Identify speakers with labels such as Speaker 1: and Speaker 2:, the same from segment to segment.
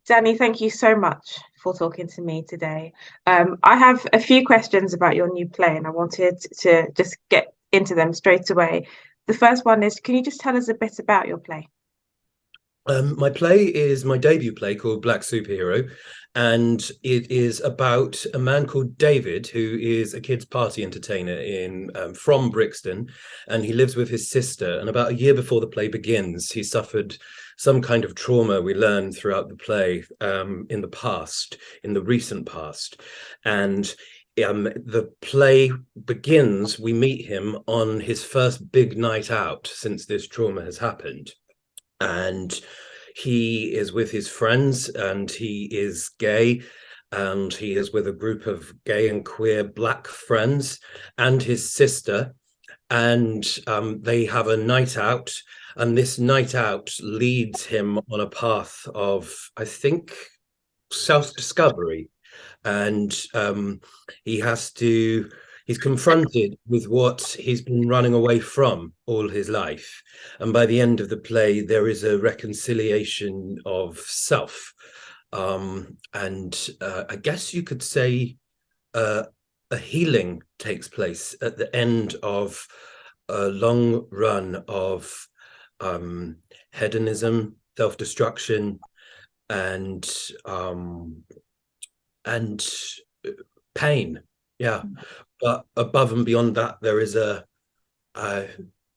Speaker 1: Danny, thank you so much for talking to me today. I have a few questions about your new play, and I wanted to just get into them straight away. The first one is, can you just tell us a bit about your play?
Speaker 2: My play is my debut play called Black Superhero, and it is about a man called David who is a kids' party entertainer in from Brixton, and he lives with his sister. And about a year before the play begins, he suffered some kind of trauma. We learn throughout the play in the past, in the recent past, and. The play begins. We meet him on his first big night out since this trauma has happened, and he is with his friends, and he is gay, and he is with a group of gay and queer black friends and his sister, and they have a night out, and this night out leads him on a path of, I think, self-discovery, and he has to he's confronted with what he's been running away from all his life, and by the end of the play there is a reconciliation of self, and I guess you could say a healing takes place at the end of a long run of hedonism, self-destruction, and and pain. Yeah, but above and beyond that, there is uh,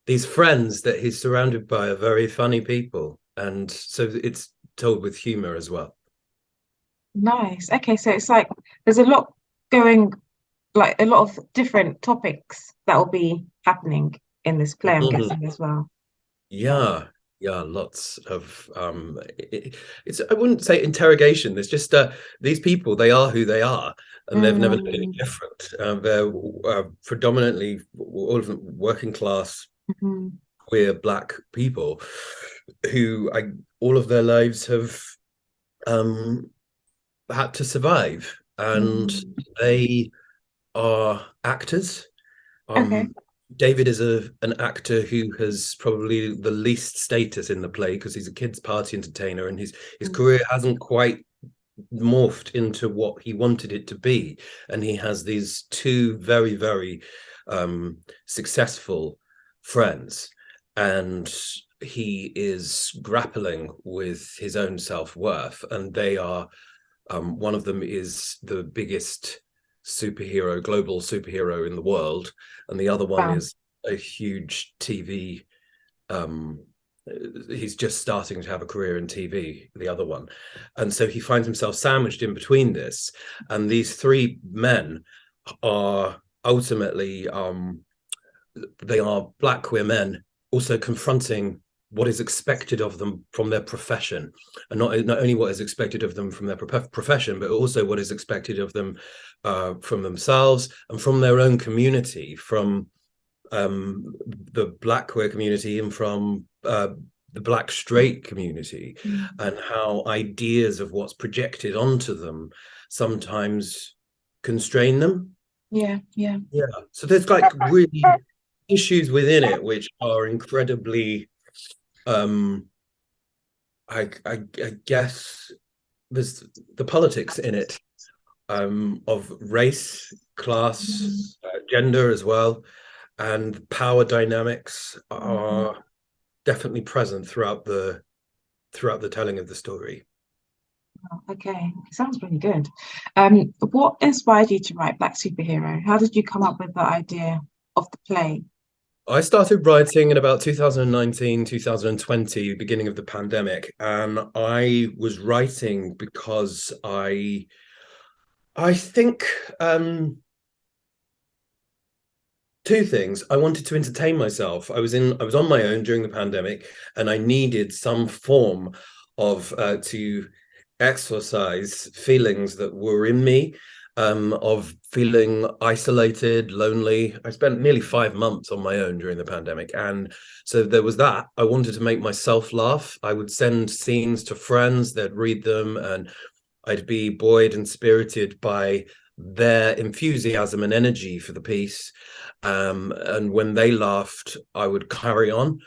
Speaker 2: these friends that he's surrounded by are very funny people, and so it's told with humor as well.
Speaker 1: Nice. Okay, so it's like there's a lot going, like a lot of different topics that will be happening in this play, I'm
Speaker 2: Mhm.
Speaker 1: guessing as well.
Speaker 2: Yeah, yeah, lots of it's, I wouldn't say interrogation. There's just these people, they are who they are, and they've never been any
Speaker 1: Mm,
Speaker 2: different. They're predominantly all of them working class,
Speaker 1: mhm.
Speaker 2: queer black people who all of their lives have um had to survive, and
Speaker 1: Mm.
Speaker 2: they are actors.
Speaker 1: Okay.
Speaker 2: um David is an actor who has probably the least status in the play because he's a kids party entertainer, and his
Speaker 1: Mm.
Speaker 2: career hasn't quite morphed into what he wanted it to be, and he has these two very successful friends, and he is grappling with his own self-worth, and they are one of them is the biggest global superhero in the world, and the other one
Speaker 1: Wow.
Speaker 2: is a huge TV. Um, he's just starting to have a career in TV, the other one. And so he finds himself sandwiched in between this. And these three men are ultimately, they are black queer men also confronting what is expected of them from their profession, and not only what is expected of them from their profession, but also what is expected of them from themselves and from their own community, from the black queer community, and from the black straight community,
Speaker 1: Mm.
Speaker 2: and how ideas of what's projected onto them sometimes constrain them.
Speaker 1: Yeah, yeah.
Speaker 2: Yeah, so there's like really issues within it which are incredibly um I guess there's the politics in it, of race, class,
Speaker 1: Mm.
Speaker 2: gender as well, and power dynamics
Speaker 1: Mhm.
Speaker 2: are definitely present throughout the telling of the story.
Speaker 1: Okay, sounds really good. What inspired you to write Black Superhero? How did you come up with the idea of the play?
Speaker 2: I started writing in about 2019, 2020, beginning of the pandemic, and I was writing because I think two things. I wanted to entertain myself. I was on my own during the pandemic, and I needed some form of to exercise feelings that were in me, of feeling isolated, lonely. I spent nearly 5 months on my own during the pandemic, and so there was that. I wanted to make myself laugh. I would send scenes to friends, they'd read them, and I'd be buoyed and spirited by their enthusiasm and energy for the piece. And when they laughed, I would carry on.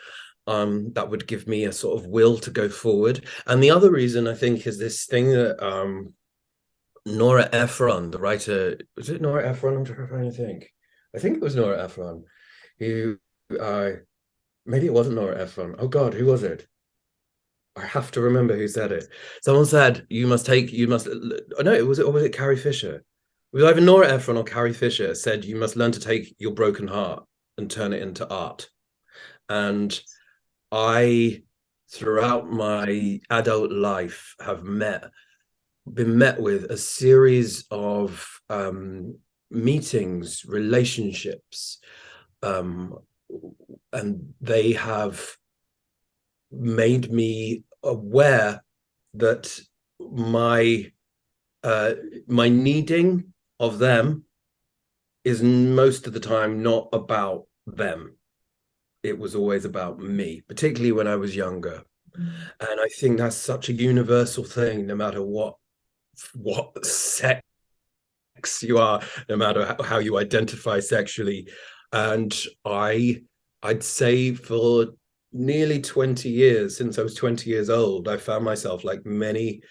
Speaker 2: that would give me a sort of will to go forward. And the other reason I think is this thing that Nora Ephron, the writer, was it Nora Ephron? I'm trying to think. I think it was Nora Ephron who, maybe it wasn't Nora Ephron. Oh God, who was it? I have to remember who said it. Someone said, oh, no, or was it Carrie Fisher? It was either Nora Ephron or Carrie Fisher said, you must learn to take your broken heart and turn it into art. And I, throughout my adult life, have been met with a series of meetings, relationships, and they have made me aware that my needing of them is most of the time not about them. It was always about me, particularly when I was younger. And I think that's such a universal thing, no matter what sex you are, no matter how you identify sexually. And I'd say for nearly 20 years, since I was 20 years old, I found myself like many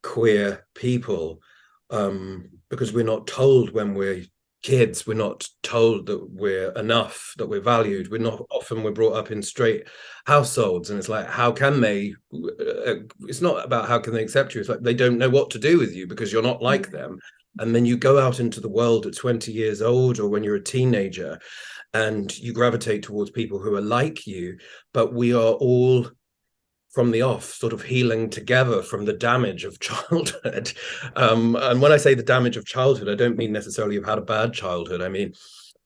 Speaker 2: queer people, because we're not told when we're kids, we're not told that we're enough, that we're valued. We're brought up in straight households, and it's like, how can they it's not about how can they accept you, it's like they don't know what to do with you because you're not like them. And then you go out into the world at 20 years old, or when you're a teenager, and you gravitate towards people who are like you, but we are all from the off sort of healing together from the damage of childhood. And when I say the damage of childhood, I don't mean necessarily you've had a bad childhood. I mean,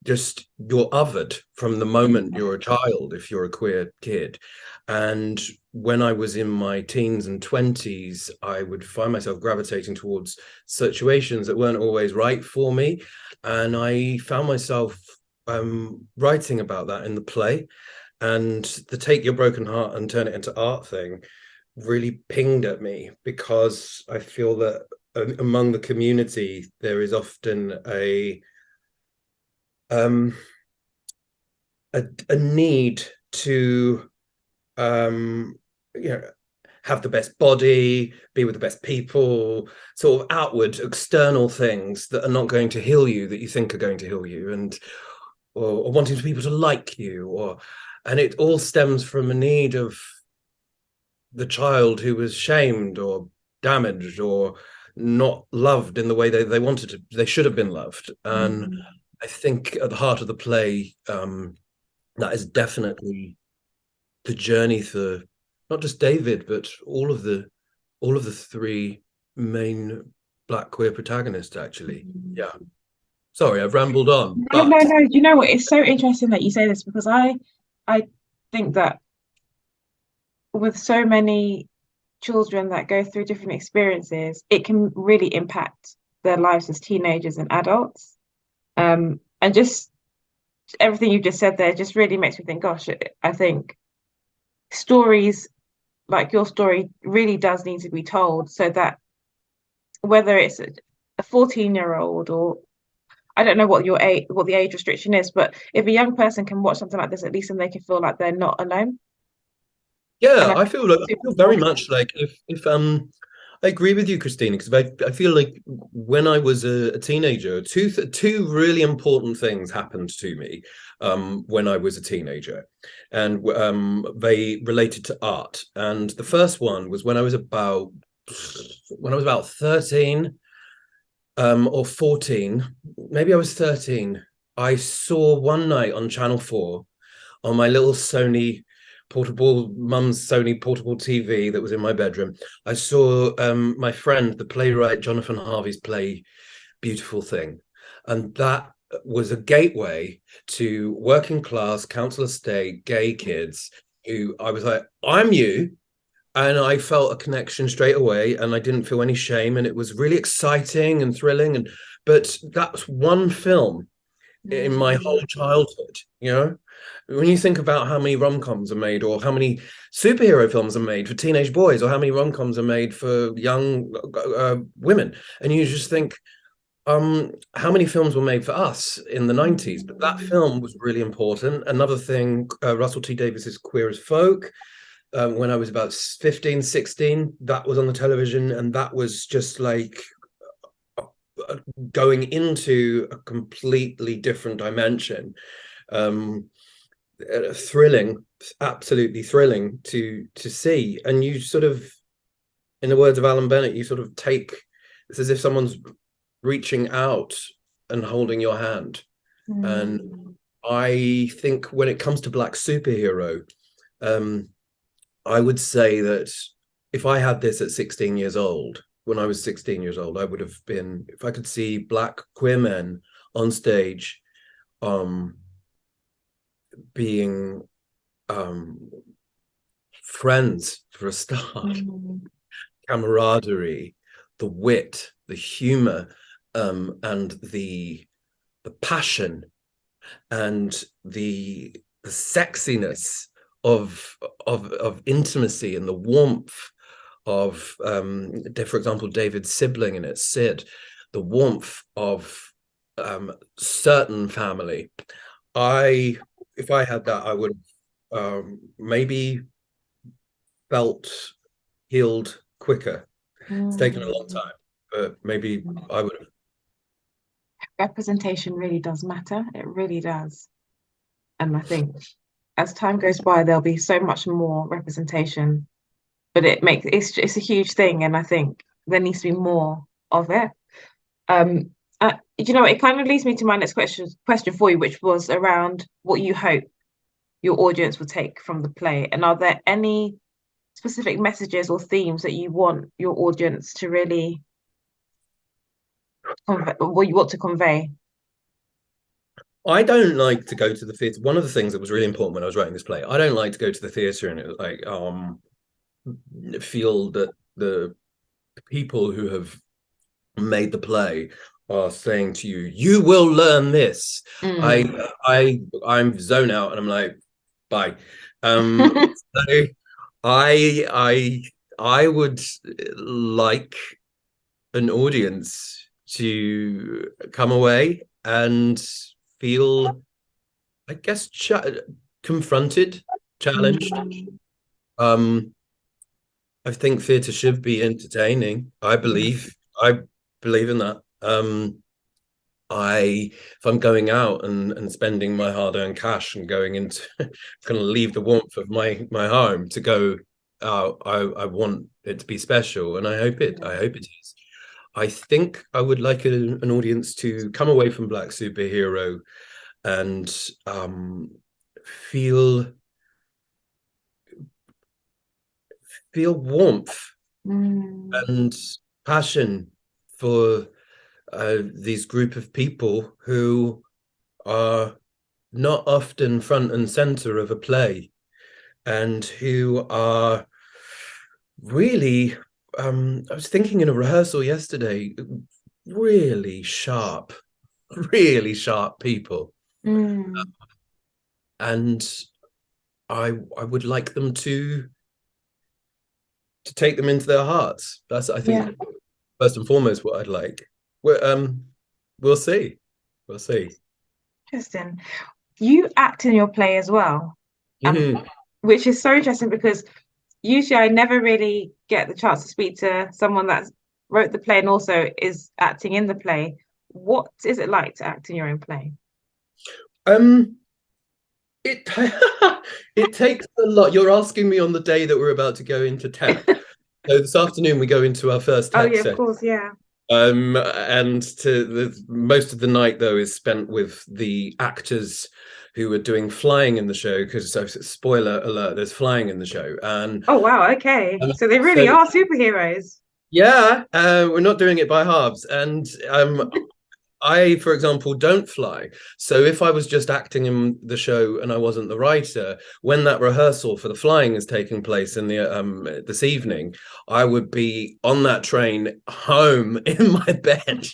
Speaker 2: just you're othered from the moment you're a child, if you're a queer kid. And when I was in my teens and 20s, I would find myself gravitating towards situations that weren't always right for me. And I found myself writing about that in the play. And the take your broken heart and turn it into art thing really pinged at me, because I feel that among the community, there is often a need to have the best body, be with the best people, sort of outward external things that are not going to heal you, that you think are going to heal you, and or wanting people to like you, and it all stems from a need of the child who was shamed or damaged or not loved in the way they wanted to, they should have been loved. And I think at the heart of the play, that is definitely the journey for not just David, but all of the three main Black queer protagonists, actually. Yeah. Sorry, I've rambled on.
Speaker 1: No, no,
Speaker 2: But
Speaker 1: no. You know what? It's so interesting that you say this, because I think that with so many children that go through different experiences, it can really impact their lives as teenagers and adults. And just everything you just said there just really makes me think, gosh, I think stories like your story really does need to be told, so that whether it's a 14-year-old, or I don't know what what the age restriction is, but if a young person can watch something like this, at least then they can feel like they're not alone. And
Speaker 2: yeah,
Speaker 1: I
Speaker 2: I
Speaker 1: think
Speaker 2: feel
Speaker 1: it's
Speaker 2: like I
Speaker 1: super
Speaker 2: feel very
Speaker 1: important.
Speaker 2: much like if I agree with you, Christina, because I feel like when I was a teenager, two really important things happened to me when I was a teenager, and they related to art. And the first one was when I was about 13 or 14, maybe I was 13. I saw one night on Channel 4 on my little mum's Sony portable TV that was in my bedroom. I saw my friend, the playwright Jonathan Harvey's play, Beautiful Thing. And that was a gateway to working class, council estate, gay kids who I was like, I'm you. And I felt a connection straight away, and I didn't feel any shame. And it was really exciting and thrilling. But that's one film in my whole childhood, when you think about how many rom-coms are made, or how many superhero films are made for teenage boys, or how many rom-coms are made for young women, and you just think, how many films were made for us in the 90s? But that film was really important. Another thing, Russell T Davies's Queer as Folk, when I was about 15, 16, that was on the television, and that was just like going into a completely different dimension. Thrilling, absolutely thrilling to see. And you sort of, in the words of Alan Bennett, you sort of take, it's as if someone's reaching out and holding your hand. And I think when it comes to Black superhero, I would say that if I had this at 16 years old, when I was 16 years old, I would have been, if I could see Black queer men on stage, being friends for a start, camaraderie, the wit, the humor, and the passion and the sexiness of intimacy and the warmth of, for example, David's sibling in it, Sid, the warmth of certain family. If I had that, I would have maybe felt healed quicker. It's taken a long time, but maybe I would have.
Speaker 1: Representation really does matter. It really does. And I think as time goes by, there'll be so much more representation, but it's a huge thing, and I think there needs to be more of it. You know, it kind of leads me to my next question for you, which was around what you hope your audience will take from the play. And are there any specific messages or themes that you want your audience to really convey, what you want to convey?
Speaker 2: I don't like to go to the theatre. One of the things that was really important when I was writing this play, I don't like to go to the theatre and it was like feel that the people who have made the play are saying to you, you will learn this. I'm zone out and I'm like, bye. So I would like an audience to come away and feel, I guess, confronted, challenged. I think theatre should be entertaining. I believe in that. If I'm going out and spending my hard-earned cash and going into kind of leave the warmth of my home to go out, I want it to be special, and I hope it is. I think I would like an audience to come away from Black Superhero and feel warmth and passion for these group of people who are not often front and center of a play, and who are really, I was thinking in a rehearsal yesterday, really sharp people. And I would like them to take them into their hearts. That's, I think, first and foremost what I'd like. We'll see.
Speaker 1: Interesting. You act in your play as well, which is so interesting because usually I never really get the chance to speak to someone that wrote the play and also is acting in the play. What is it like to act in your own play?
Speaker 2: It it takes a lot. You're asking me on the day that we're about to go into tech. So this afternoon we go into our first tech
Speaker 1: yeah,
Speaker 2: session.
Speaker 1: of course, yeah.
Speaker 2: And most of the night though is spent with the actors who are doing flying in the show, because, so spoiler alert, there's flying in the show. And
Speaker 1: oh wow, okay, so they really are superheroes.
Speaker 2: Yeah, we're not doing it by halves. And I, for example, don't fly. So if I was just acting in the show and I wasn't the writer, when that rehearsal for the flying is taking place in the this evening, I would be on that train home in my bed.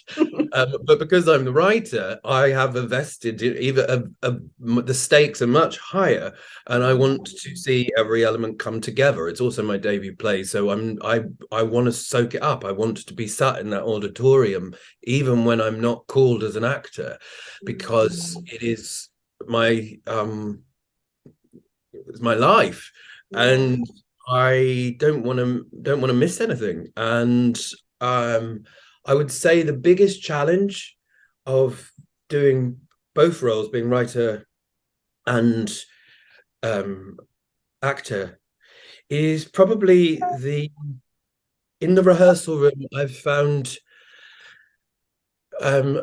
Speaker 2: But because I'm the writer, I have a vested either the stakes are much higher, and I want to see every element come together. It's also my debut play, so I want to soak it up. I want to be sat in that auditorium even when I'm not called as an actor, because it is my it's my life,
Speaker 1: Yeah.
Speaker 2: and I don't want to miss anything. And I would say the biggest challenge of doing both roles, being writer and um, actor, is probably the in the rehearsal room. I've found um,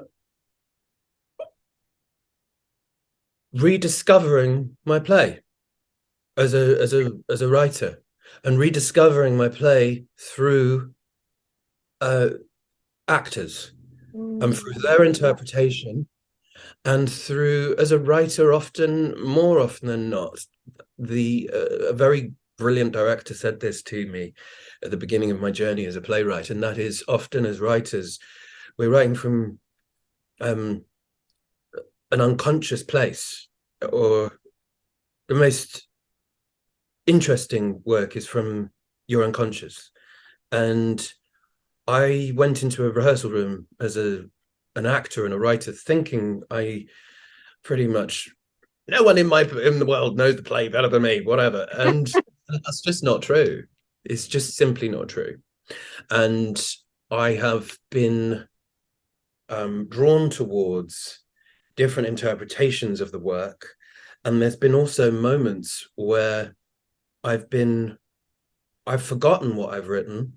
Speaker 2: rediscovering my play as a writer, and rediscovering my play through uh, actors and through their
Speaker 1: Yeah.
Speaker 2: interpretation, and through, as a writer, often more often than not, the a very brilliant director said this to me at the beginning of my journey as a playwright, and that is, often as writers, we're writing from um, an unconscious place, or the most interesting work is from your unconscious. And I went into a rehearsal room as an actor and a writer, thinking I pretty much, no one in the world knows the play better than me, whatever. And that's just not true. It's just simply not true. And I have been drawn towards different interpretations of the work. And there's been also moments where I've been I've forgotten what I've written,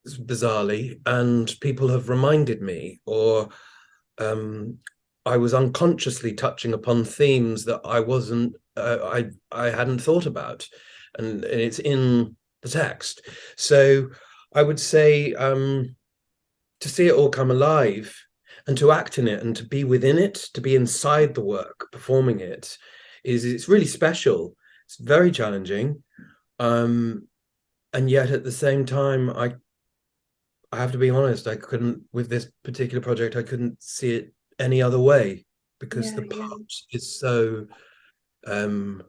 Speaker 2: bizarrely, and people have reminded me, or um, I was unconsciously touching upon themes that I hadn't thought about, and it's in the text. So I would say, to see it all come alive and to act in it and to be within it, to be inside the work, performing it, it's really special. It's very challenging. Um, and yet at the same time, I have to be honest, I couldn't, with this particular project, I couldn't see it any other way, because
Speaker 1: Yeah,
Speaker 2: the
Speaker 1: yeah.
Speaker 2: part is so um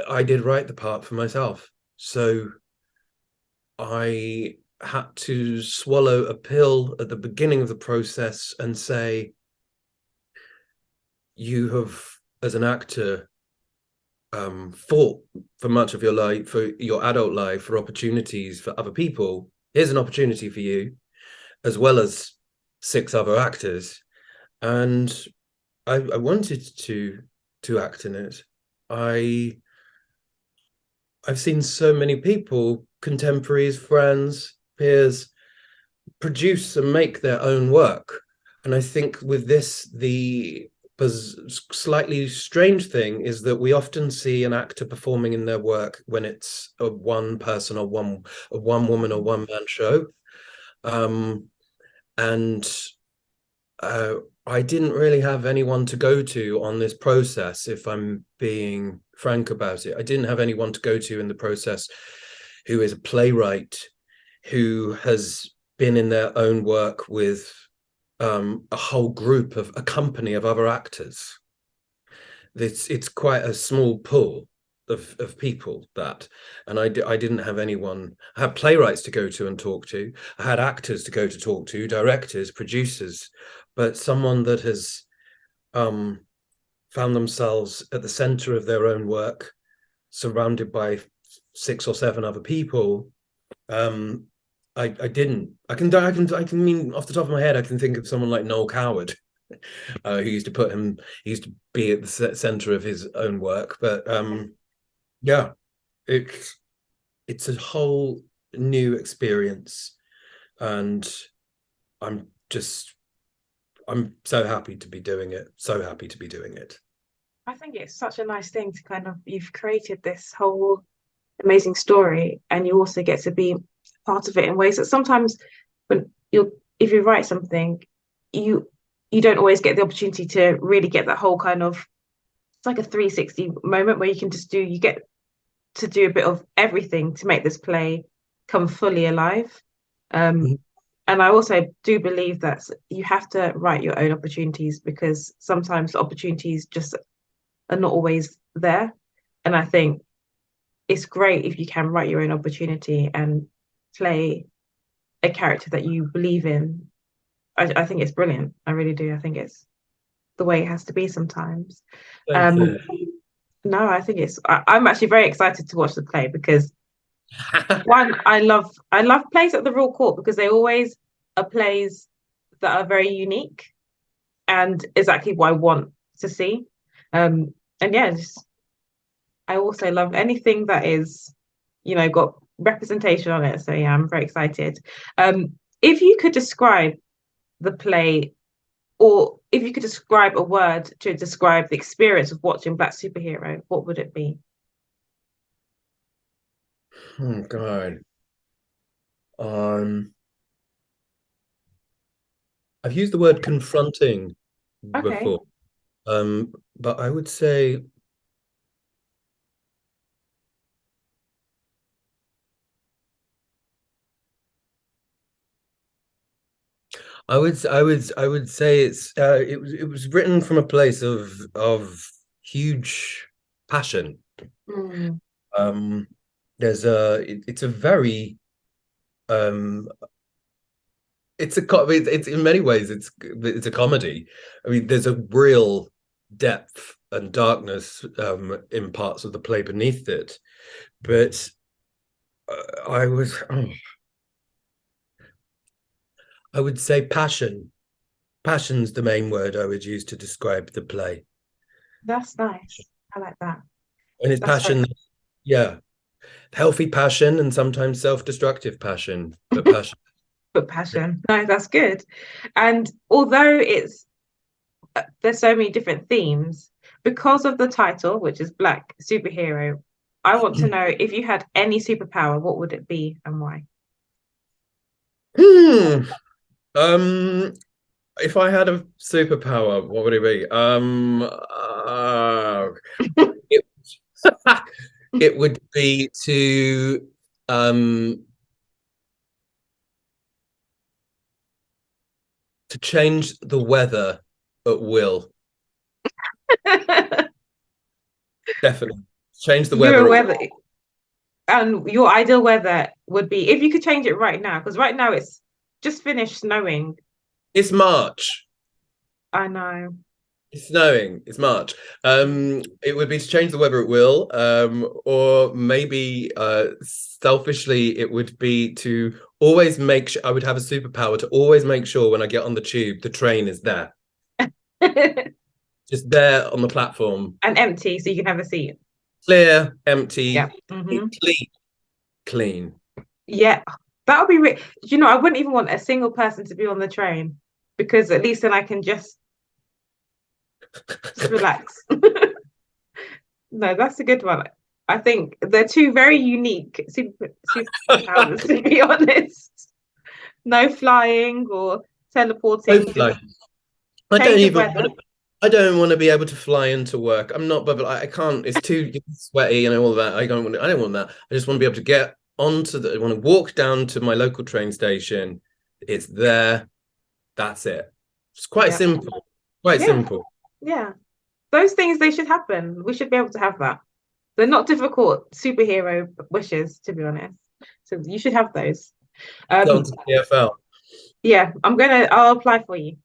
Speaker 2: I did write the part for myself. So I had to swallow a pill at the beginning of the process and say, you have, as an actor, fought for much of your life, for your adult life, for opportunities for other people. Here's an opportunity for you, as well as six other actors. And I wanted to act in it. I I've seen so many people, contemporaries, friends, peers, produce and make their own work. And I think with this, the slightly strange thing is that we often see an actor performing in their work when it's a one person, or one woman or one man show. Um, and uh, I didn't really have anyone to go to on this process, if I'm being frank about it. I didn't have anyone to go to in the process who is a playwright, who has been in their own work with a whole group of a company of other actors. It's quite a small pool of people, that, and I didn't have anyone. I had playwrights to go to and talk to, I had actors to go to talk to, directors, producers, but someone that has um found themselves at the center of their own work, surrounded by six or seven other people. I didn't. I can mean, off the top of my head, I can think of someone like Noel Coward, who used to he used to be at the center of his own work. But yeah, it's a whole new experience, and I'm just I'm so happy to be doing it. So happy to be doing it.
Speaker 1: I think it's such a nice thing to kind of, you've created this whole amazing story and you also get to be part of it in ways that sometimes when you're if you write something, you you don't always get the opportunity to really get that whole kind of, it's like a 360 moment where you get to do a bit of everything to make this play come fully alive. Um,
Speaker 2: Mhm.
Speaker 1: and I also do believe that you have to write your own opportunities because sometimes the opportunities just are not always there. And I think it's great if you can write your own opportunity and play a character that you believe in. I think it's brilliant. I really do. I think it's the way it has to be sometimes.
Speaker 2: Thank
Speaker 1: Um,
Speaker 2: you.
Speaker 1: no, I think I'm actually very excited to watch the play because one, I love plays at the Royal Court because they always are plays that are very unique and exactly what I want to see. And yeah, I also love anything that is, got representation on it. So yeah, I'm very excited. If you could describe the play, or if you could describe a word to describe the experience of watching Black Superhero, what would it be?
Speaker 2: Oh God. Um, I've used the word confronting
Speaker 1: Okay.
Speaker 2: before. But I would say it was written from a place of huge passion.
Speaker 1: Mm,
Speaker 2: Um, it's a very um it's in many ways it's a comedy. I mean, there's a real depth and darkness in parts of the play beneath it, but I would say passion. Passion's the main word I would use to describe the play.
Speaker 1: that's nice. I like that.
Speaker 2: And it's
Speaker 1: That's very
Speaker 2: passion, yeah, healthy passion and sometimes self-destructive passion, but passion.
Speaker 1: good passion. No, that's good. And although there's so many different themes, because of the title, which is Black Superhero, I want to know if you had any superpower, what would it be and why?
Speaker 2: Hmm. Um, if I had a superpower, what would it be? It, it would be um to change the weather at will. Definitely change the
Speaker 1: You're
Speaker 2: weather
Speaker 1: a
Speaker 2: at will.
Speaker 1: weather, and your ideal weather would be if you could change it right now, because right now it's just finished snowing.
Speaker 2: It's March.
Speaker 1: I know.
Speaker 2: It's snowing. It's March. It would be to change the weather at will, or maybe selfishly, it would be to always make sure I would have a superpower to always make sure when I get on the tube, the train is there,
Speaker 1: And
Speaker 2: just there on the platform,
Speaker 1: empty, so you can have a seat.
Speaker 2: clear, empty,
Speaker 1: Yeah. Hmm.
Speaker 2: clean, clean.
Speaker 1: Yeah. That would be I wouldn't even want a single person to be on the train because at least then I can just relax. No, that's a good one. I think they're two very unique superpowers, to be honest. No flying or teleporting,
Speaker 2: Both
Speaker 1: just
Speaker 2: like I don't
Speaker 1: change of
Speaker 2: even
Speaker 1: weather.
Speaker 2: I don't want to be able to fly into work. I'm not, but I can't. It's too sweaty and all that. I don't want that. I just want to be able to get onto the. I want to walk down to my local train station. It's there. That's it. It's quite
Speaker 1: Yeah.
Speaker 2: simple. Quite
Speaker 1: Yeah.
Speaker 2: simple.
Speaker 1: Yeah. Those things, they should happen. We should be able to have that. They're not difficult superhero wishes, to be honest. So you should have those.
Speaker 2: Get
Speaker 1: Um,
Speaker 2: onto the TFL.
Speaker 1: yeah, I'll apply for you.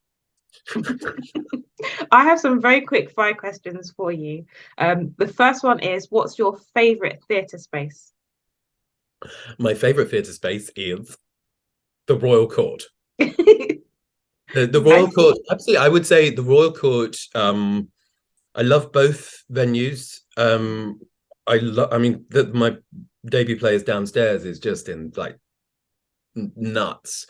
Speaker 1: I have some very quick fire questions for you. The first one is, what's your favorite theatre space?
Speaker 2: My favorite theatre space is the Royal Court. The Royal
Speaker 1: Nice.
Speaker 2: Court. Absolutely, I would say the Royal Court. I love both venues. I mean, my debut players downstairs is just in like nuts.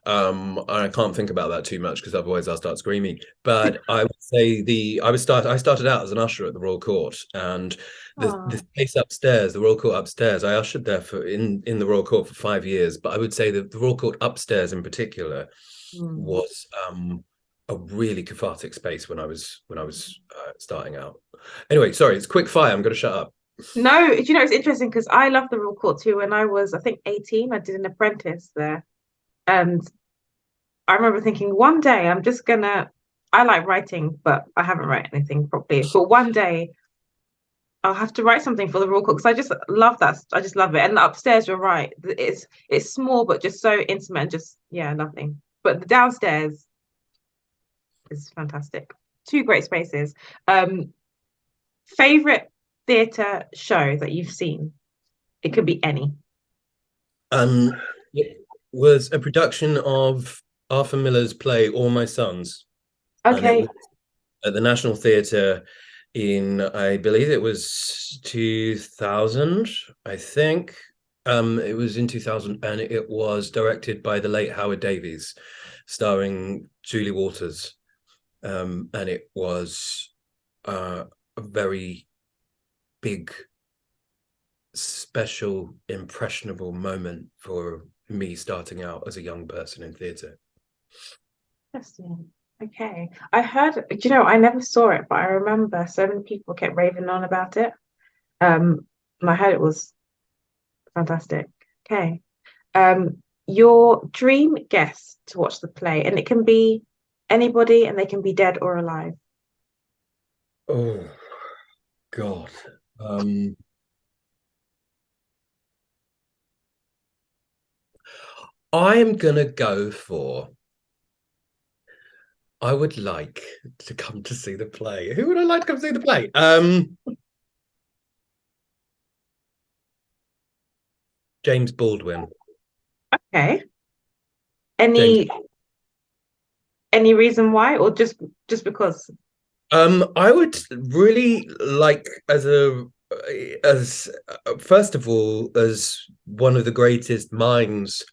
Speaker 2: I can't think about that too much because otherwise I'll start screaming. But I would say I started out as an usher at the Royal Court, and the
Speaker 1: Oh,
Speaker 2: place upstairs, the Royal Court upstairs, I ushered there for in the Royal Court for 5 years. But I would say that the Royal Court upstairs in particular.
Speaker 1: Mm.
Speaker 2: was a really cathartic space when I was starting out. Anyway, sorry, it's quick fire. I'm going to shut up.
Speaker 1: No, do you know it's interesting because I love the Royal Court too. When I was, I think, 18, I did an apprentice there. And I remember thinking one day I'm just gonna, I like writing, but I haven't written anything properly. But one day I'll have to write something for the Royal Court because I just love that. I just love it. And upstairs, you're right. It's small, but just so intimate and just, yeah, nothing. But the downstairs is fantastic. Two great spaces. Um, Favorite theatre show that you've seen? It could be any.
Speaker 2: It was a production of Arthur Miller's play All My Sons, and it was
Speaker 1: Okay.
Speaker 2: at the National Theatre in, I believe it was 2000, I think. It was in 2000, and it was directed by the late Howard Davies, starring Julie Walters. And it was a very big, special, impressionable moment for me starting out as a young person in theatre.
Speaker 1: Interesting. Okay. I heard, do you know, I never saw it, but I remember so many people kept raving on about it. Um, and I heard it was fantastic. Okay. Your dream guest to watch the play, and it can be anybody and they can be dead or alive.
Speaker 2: Oh God. Um, I'm gonna go for. I would like to come to see the play. Who would I like to come see the play? James Baldwin.
Speaker 1: Okay.
Speaker 2: James.
Speaker 1: Any reason why, or just because?
Speaker 2: I would really like as first of all as one of the greatest minds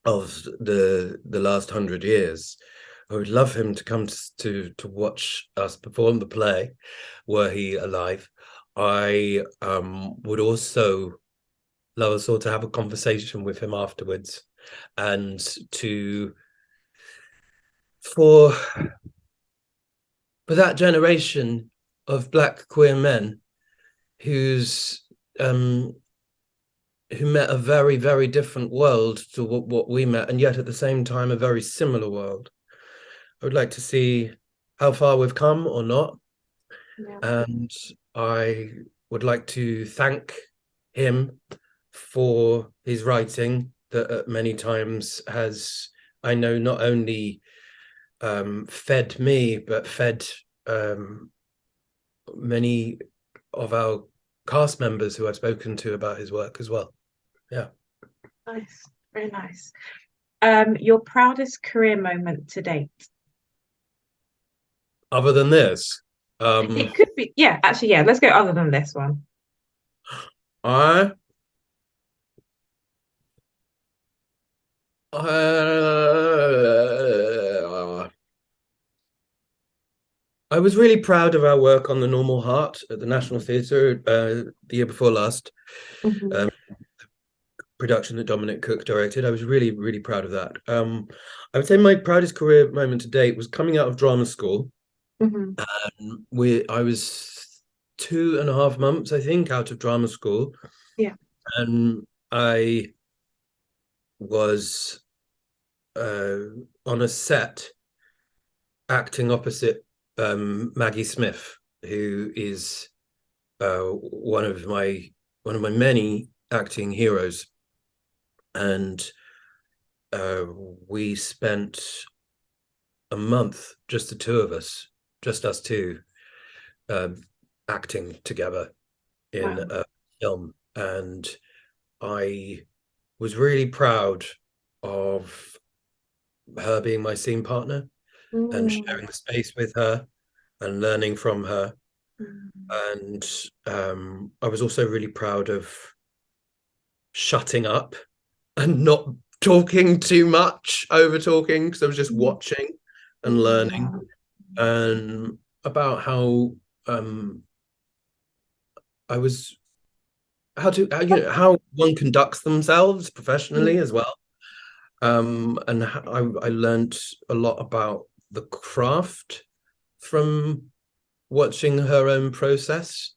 Speaker 2: of the last 100 years. I would love him to come to watch us perform the play, were he alive. I would also love us all to have a conversation with him afterwards, and to for for that generation of black queer men who's um who met a very, very different world to what we met, and yet at the same time a very similar world. I would like to see how far we've come or not,
Speaker 1: Yeah.
Speaker 2: and I would like to thank him for his writing that at many times has, I know, not only fed me but fed um, many of our cast members who I've spoken to about his work as well. Yeah.
Speaker 1: Nice. Very nice. Your proudest career moment to date?
Speaker 2: Other than this,
Speaker 1: It could be, yeah, actually, yeah, let's go other than this one.
Speaker 2: I uh, I was really proud of our work on The Normal Heart at the National Theatre the year before last,
Speaker 1: Mhm.
Speaker 2: um, production that Dominic Cook directed. I was really, really proud of that. I would say my proudest career moment to date was coming out of drama school.
Speaker 1: Mhm.
Speaker 2: I was 2.5 months, I think, out of drama school,
Speaker 1: Yeah.
Speaker 2: and I was uh, on a set acting opposite Maggie Smith, who is one of my many acting heroes, and uh, we spent a month, just the two of us, just us two, uh, acting together in
Speaker 1: Wow.
Speaker 2: a film, and I was really proud of her being my scene partner and
Speaker 1: Mm.
Speaker 2: sharing the space with her and learning from her.
Speaker 1: Mm.
Speaker 2: And I was also really proud of shutting up and not talking too much, over talking, because I was just
Speaker 1: Mm.
Speaker 2: watching and learning,
Speaker 1: Yeah.
Speaker 2: and about how um, I was how to how, you know how one conducts themselves professionally
Speaker 1: Mm.
Speaker 2: as well. And I learned a lot about the craft from watching her own process.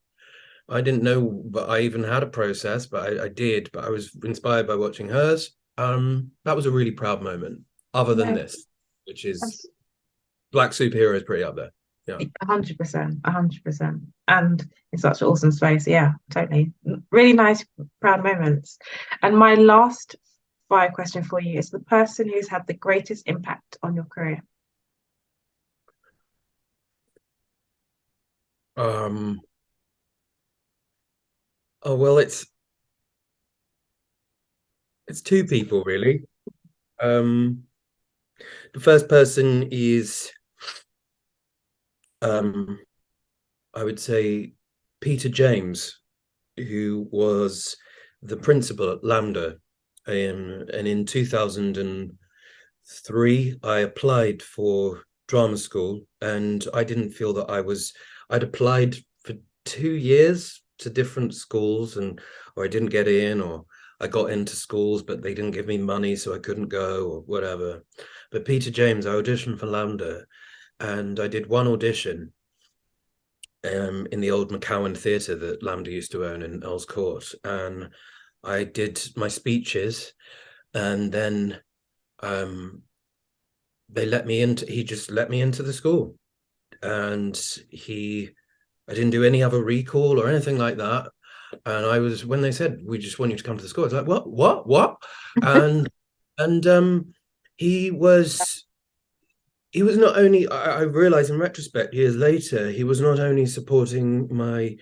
Speaker 2: I didn't know, but I even had a process, but I did. But I was inspired by watching hers. That was a really proud moment. Other than
Speaker 1: No,
Speaker 2: this, which is
Speaker 1: that's
Speaker 2: Black Superhero is pretty up there. Yeah.
Speaker 1: 100%, 100%. And it's such an awesome space. Yeah, totally. Really nice, proud moments. And my last fire question for you is the person who's had the greatest impact on your career.
Speaker 2: Um. Oh well, it's two people really. Um. The first person is um. I would say Peter James, who was the principal at Lambda. And in 2003, I applied for drama school, and I didn't feel that I'd applied for 2 years to different schools, or I didn't get in, or I got into schools, but they didn't give me money, so I couldn't go, or whatever. But Peter James, I auditioned for Lambda, and I did one audition in the old McCowan Theatre that Lambda used to own in Earl's Court. And I did my speeches, and then um, he just let me into the school. And I didn't do any other recall or anything like that. And when they said, we just want you to come to the school, I was like, what? And, and he was, he was not only, I realized in retrospect, years later, he was not only supporting my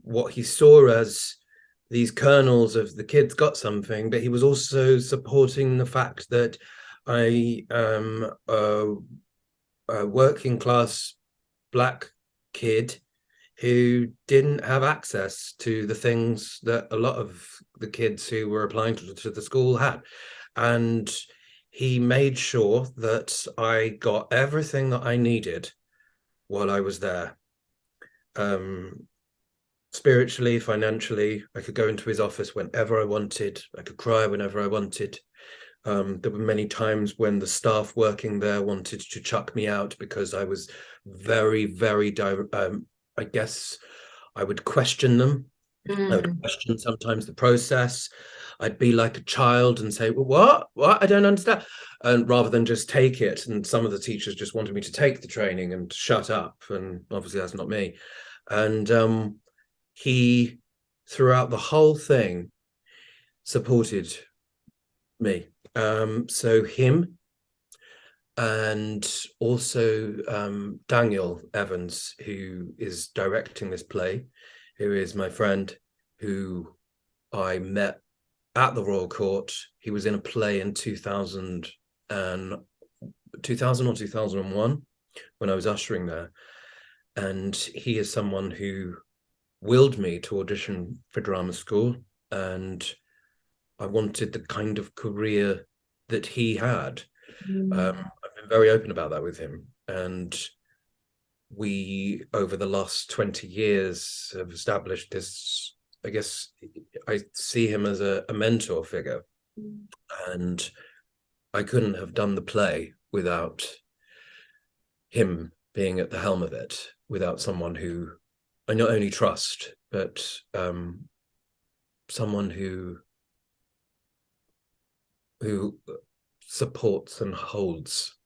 Speaker 2: what he saw as these kernels of the kids got something, but he was also supporting the fact that I am a working class black kid who didn't have access to the things that a lot of the kids who were applying to the school had. And he made sure that I got everything that I needed while I was there. Um, Spiritually, financially, I could go into his office whenever I wanted. I could cry whenever I wanted. There were many times when the staff working there wanted to chuck me out because I was very, very, I guess I would question them. I would
Speaker 1: Mm.
Speaker 2: question sometimes the process. I'd be like a child and say, well, what? I don't understand. And rather than just take it. And some of the teachers just wanted me to take the training and shut up. And obviously that's not me. And he, throughout the whole thing, supported me. So him, and also Daniel Evans, who is directing this play, who is my friend, who I met at the Royal Court. He was in a play in 2000 or 2001 when I was ushering there. And he is someone who willed me to audition for drama school, and I wanted the kind of career that he had.
Speaker 1: Mm.
Speaker 2: I've been very open about that with him, and we, over the last 20 years, have established this. I guess I see him as a mentor figure, and I couldn't have done the play without him being at the helm of it, without someone who I not only trust, but someone who supports and holds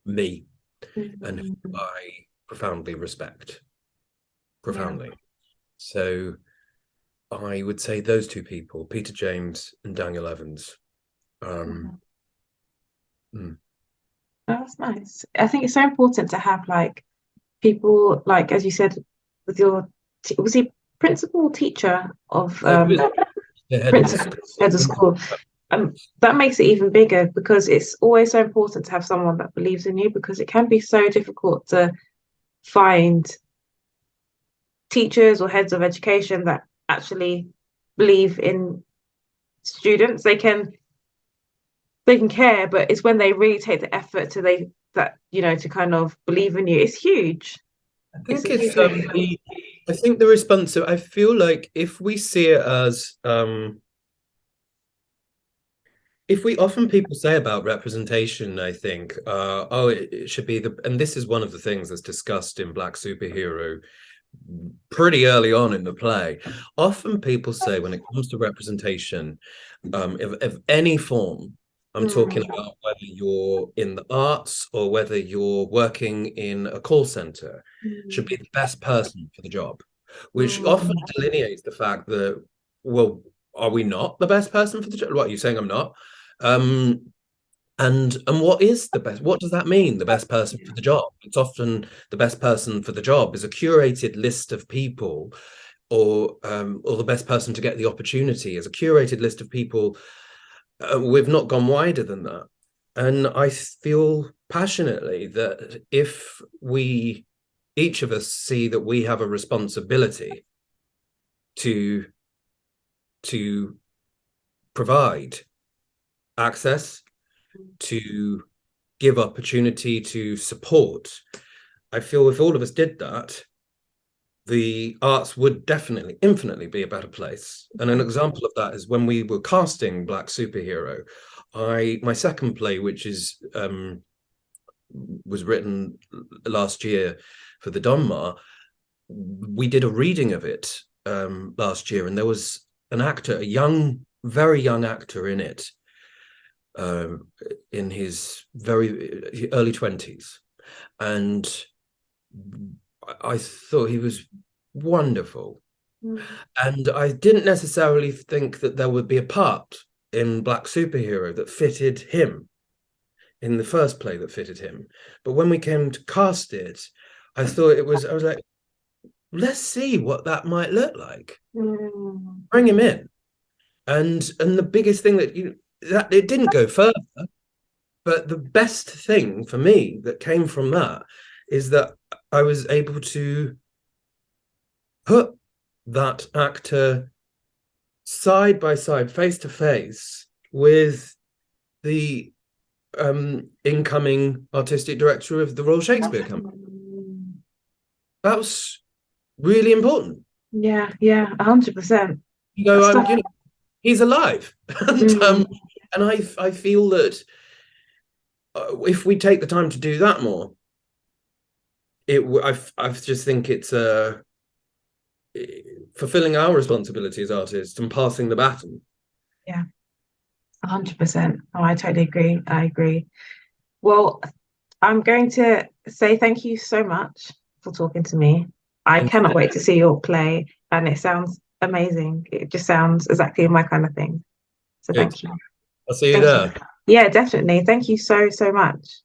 Speaker 2: me, and who
Speaker 1: Mm.
Speaker 2: I profoundly respect.
Speaker 1: Yeah.
Speaker 2: Profoundly. So I would say those two people, Peter James and Daniel Evans. Um,
Speaker 1: Mhm.
Speaker 2: mm.
Speaker 1: Oh, that's nice. I think it's so important to have like people like as you said with your was he principal teacher of
Speaker 2: He was the head of the
Speaker 1: principal head of
Speaker 2: school.
Speaker 1: school. That makes it even bigger because it's always so important to have someone that believes in you because it can be so difficult to find teachers or heads of education that actually believe in students. They can care, but it's when they really take the effort to they that to kind of believe in you. It's huge.
Speaker 2: I
Speaker 1: It's
Speaker 2: think
Speaker 1: a huge
Speaker 2: it's
Speaker 1: thing.
Speaker 2: I think the responsive. I feel like if we see it as if we often people say about representation, I think, oh, it should be and this is one of the things that's discussed in Black Superhero pretty early on in the play. Often people say when it comes to representation, of any form, I'm talking
Speaker 1: Mm,
Speaker 2: about whether you're in the arts or whether you're working in a call center, should be
Speaker 1: mm,
Speaker 2: the best person for the job, which often
Speaker 1: mm,
Speaker 2: delineates the fact that, well, are we not the best person for the job? What, are you saying I'm not? Um, and what is the best? What does that mean? The best person for the job? It's often the best person for the job is a curated list of people, or the best person to get the opportunity is a curated list of people. We've not gone wider than that, and I feel passionately that if we, each of us, see that we have a responsibility to to provide access, to give opportunity, to support. I feel if all of us did that, the arts would definitely, infinitely be a better place. And an example of that is when we were casting Black Superhero. My second play, which is was written last year for the Donmar, we did a reading of it last year, and there was an actor, a young, very young actor in it, uh, in his very early 20s, and I thought he was wonderful.
Speaker 1: mm.
Speaker 2: And I didn't necessarily think that there would be a part in Black Superhero that fitted him, in the first play that fitted him. But when we came to cast it, I was like, let's see what that might look like.
Speaker 1: Mm.
Speaker 2: Bring him in. And the biggest thing that it didn't go further, but the best thing for me that came from that is that I was able to put that actor side by side, face to face with the incoming artistic director of the Royal Shakespeare Company.
Speaker 1: Mm.
Speaker 2: That was really important.
Speaker 1: Yeah, yeah, 100%.
Speaker 2: I'm,
Speaker 1: Stuff.
Speaker 2: he's alive,
Speaker 1: Mm.
Speaker 2: and I feel that if we take the time to do that more, I just think it's fulfilling our responsibility as artists and passing the baton.
Speaker 1: Yeah, 100%. Oh, I totally agree. I agree. Well, I'm going to say thank you so much for talking to me. I
Speaker 2: Thank you.
Speaker 1: cannot wait to see your play, and it sounds amazing. It just sounds exactly my kind of thing. So
Speaker 2: Good.
Speaker 1: thank you.
Speaker 2: I'll see you
Speaker 1: Thank you.
Speaker 2: there.
Speaker 1: Yeah, definitely. Thank you so, so much.